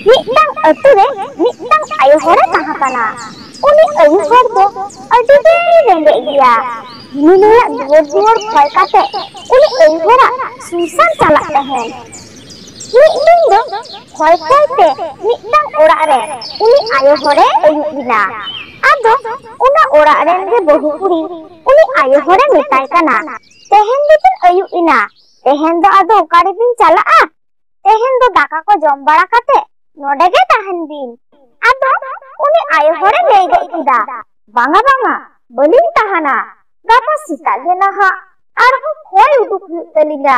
मिटang अतु रे मिटang आयो हरे ताहा काना उनी आयो हर दो अडि बेरी रेंगे गिया नुनुया दुवर खोय काते उनी आयो हरा सुसान चाला तहेन मिटदिन दो खोय खोयते मिटang ओड़ा रे उनी आयो हरे आयो बिना आदो उना ओड़ा रेन गे बहु कुड़ी उनी आयो हरे मिटाय काना तेहेन दिन आयो इना तेहेन दो आदो ओकारे बिन चाला आ तेहेन दो दाका को जम बाड़ा काते नोडे गे ताहेन बिन आदो उनी आयो हरे लई गई किदा बांगा बांगा बलिन ताहाना गापा सीता गे नहा आर हो खोय उडुक तलिना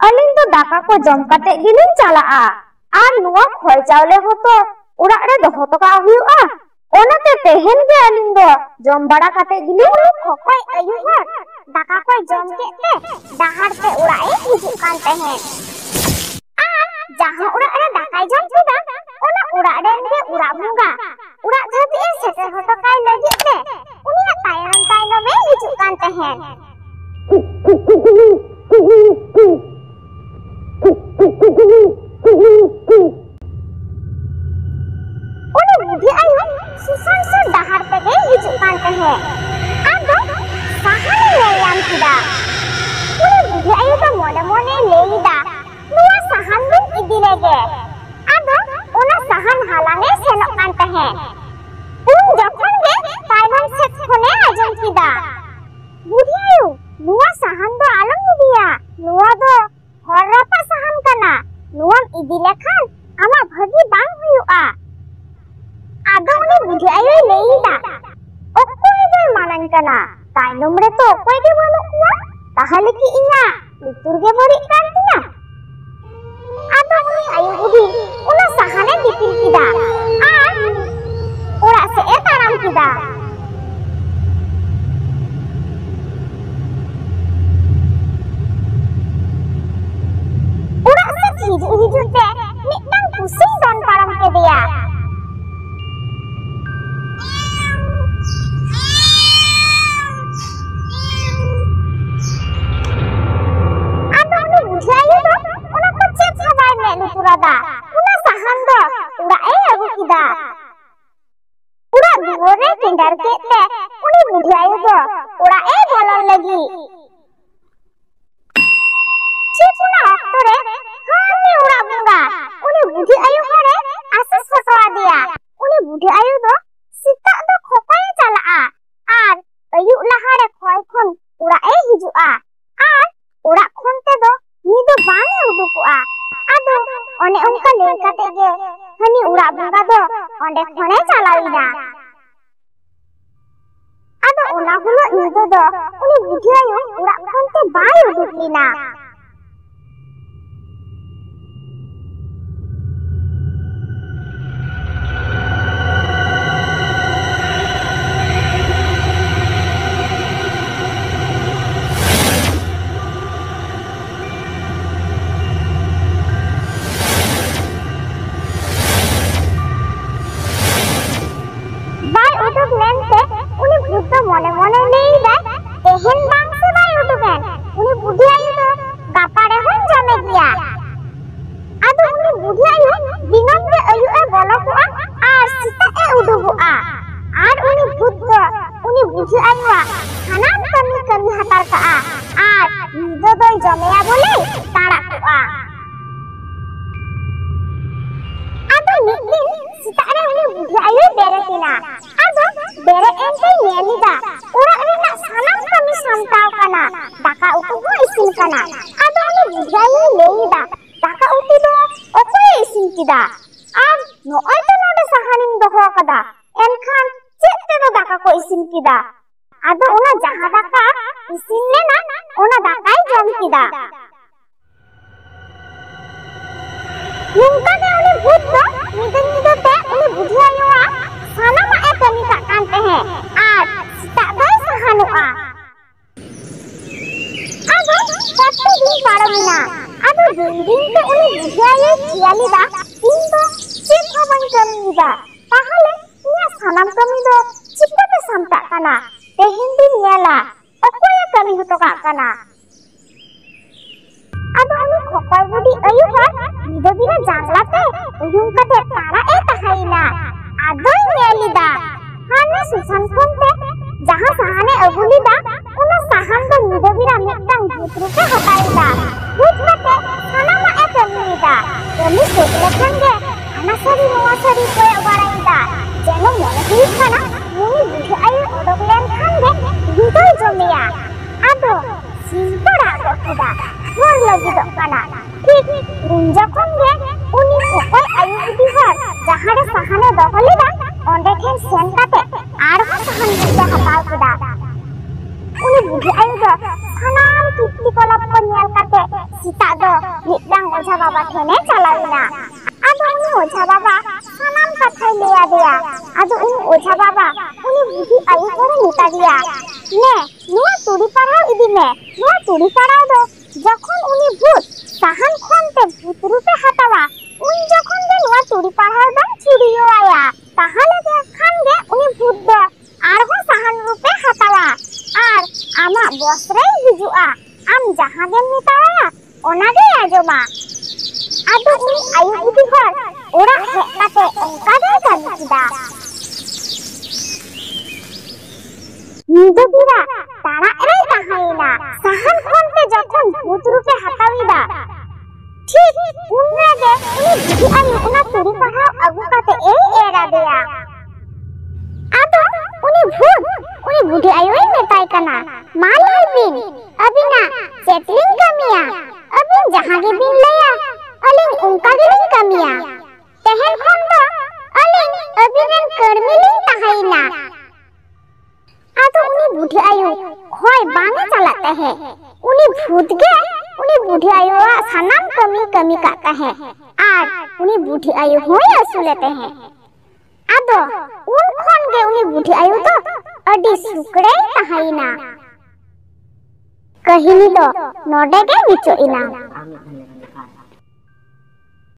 अलिन दो दाका को जम काते गिलिन चाला आ आर नुवा खोय चावले हो तो उड़ा रे दोहो तो का हुआ ओनाते तेहेन गे अलिन दो जम बाड़ा काते गिलिन खोय आयो हर दाका को जम केते डाहार ते उड़ाए हिजुक कान तेहेन जहां उड़ा रे दाकाय जम किदा ओना उड़ा रेन गे उड़ा बुंगा उड़ा धरती ए सेटर होतो काय लगी ते उनिया तायनम में हिजुक कान तेहेन उनी बुद्धि आयो सुसान से डाहार ते गे हिजुक कान तेहेन आदो साहाने लेयाम किदा उनी बुद्धि आयो तो मोने मोने लेईदा नुआ साहान बिन इदी लेगे आदो ओना साहान हालांगे सेनोक कान तहेन उन जखन गे तायनम सेट खने आजम किदा बुद्धि आयो नुआ साहान दो आलम इदिया नुआ दो हर रापा साहान काना नुआम इदी लेखान आमा भागी बांग हुयुआ आदो उनी बुद्धि आयो लेईदा ओकोय दो मानान काना तायनम रे तो ओकोय गे बानुक कुआ ताहले कि इना लुतुर गे बरिक कान तिया आदो उनी आयो बुद्धि उना साहाने दिपिल किदा आर ओड़ा से ए ताराम किदा ओड़ा से हिजुते मिटनां कुसिं दोन पाराम केदिया आदो उनी बुद्धि आयो दो ओना को चेक छाबाय ने लुतुरादा उना साहान दो उड़ा ए अगु किदा उड़ा दुवरे टेंडर केते उनी बुद्धि आयो दो उड़ा ए बोलन लगी चिपुना ऑक्टो रे हाने उड़ा बुंगा उनी बुद्धि आयो हरे आसिस फटवा दिया उनी बुद्धि आयो दो सीता दो खोपाय चाला आ आर आयु लहा रे खोय खन उड़ा ए हिजुआ आर उड़ा खनते दो नी दो बांगे उडुकुआ आदो ओने उनका ले काते गे हनी उड़ा बुंगा दो ओंडे खने चालाविना आदो ओना हुलो निदो दो उनी बुद्धि आयो उड़ा खनते बाय उडुकलिना मोने मोने लेईदा तेहेन बांग से बाय उडुकेन उनी बुद्धि आयो तो गापारे हन जमे गिया आदो उनी बुद्धि आयो दिनम गे आयो ए बलकुआ आर सीता ए उडुगुआ आर उनी बुद्ध उनी बुद्धि आयो हानाम कमी कमी हातार का आर निदो दोय जमेया बोले ताड़ाकुआ आदो मिददिन सीता रे उनी बुद्धि आयो बेरेतिना आदो बेरे एंते नेलिदा उड़ा रेना सानाम कमी सामटाव काना दाका उतु को इसिन काना आदो उनी बुद्धि आयो लेईदा दाका उतु दो ओकोय इसिन किदा आर नोय तो नोडे साहानिन दोहो कदा एनखान चेक ते दो दाका को इसिन किदा आदो उना जहा दाका इसिन लेना उना दाकाय जम किदा नुंका दे उनी बुद्ध निदन निदते उनी बुद्धि आयो सानाम ए कमी का कांते हैं आर सीता दोय साहानुआ आदो कत्ते दिन पारमिना आदो दिन दिन ते उनी बुद्धि आयो कियालिदा किंतु चेक हबन कमिदा ताहले इया सानाम कमी दो चिकाते सामटा काना तेहेन दिन नेला ओकोय कमी हतो का काना आदो उनी खोपाय बुद्धि आयो हर निदो बिना जांगलाते uyung kate tara e tahaina adoy nyelida hane susan khonte jaha sahane agulida ona sahan do nidobira mittang bhutruke hataida bhut kate sanama e kamida kami sek lekhan ge ana sari noa sari koy baraida jeno mone huyuk kana muni bidhi ayu odok len khan ge hidoy jomiya ado sintora gokida hor lagidok kana ठीक उन जखन गे उनी ओकय आयु बुद्धि हर जहारे सहाने दहलिदा ओंडे ठेन सेन काते आरहो सहान बुद्धि हताव केदा उनी बुद्धि आयु दो सानाम टिपटी कलप को नेल काते सीता दो मिददां ओझा बाबा ठेने चलाविना आदो उनी ओझा बाबा सानाम कथाय लेया दिया आदो उनी ओझा बाबा उनी बुद्धि आयु करे निता दिया ने नुआ तुड़ी पढ़ाव इदी में नुआ तुड़ी पढ़ाव दो जखन उनी भूत sahan khonte bhut rupe hatawa un jokhon ge noa turi parhar dam chiriyo aya tahale ge khan ge uni bhut do arho sahan rupe hatawa ar ama bosre hijua am jaha ge mitaya ona ge ajoma ado uni ayu buddhi hor ora hekate onka ge kadida nidobira tara erai tahaina sahan khonte jokhon bhut rupe hatawida ठीक उन्ना दे उनी बुद्धि आयु उना तुड़ी पढ़ाव अगु काते ए era दिया आदो उनी बुद्धि आयु ए मेताय कना मालाय बिन अबिना चेतलिंग कमिया अबिन जहां गे बिन लया अलिंग उनका गे लिंग कमिया तेहन खन दो अलिंग अबिनन कर्मिलिंग ताहाइना आदो उनी बुद्धि आयु खोय बांगे चलाते हैं उनी भूत गे उनी बुद्धि आयु सानाम कमी काता है और उनी बुद्धि आयु होय असुलेते हैं आदो उन खन गे उनी बुद्धि आयु तो अडी सुकड़े ताहाइना कहिनी दो नोडे गे विचो इना।